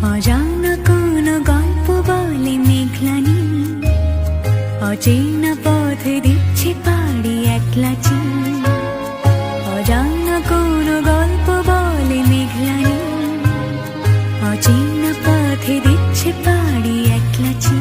অজানা কোনো গল্প বলে মেঘলানি, অচেনা পথে দিচ্ছে পাড়ি একলা চিন। অজানা কোনো গল্প বলে মেঘলানি, অচেনা পথে দিচ্ছে পাড়ি একলা চিন।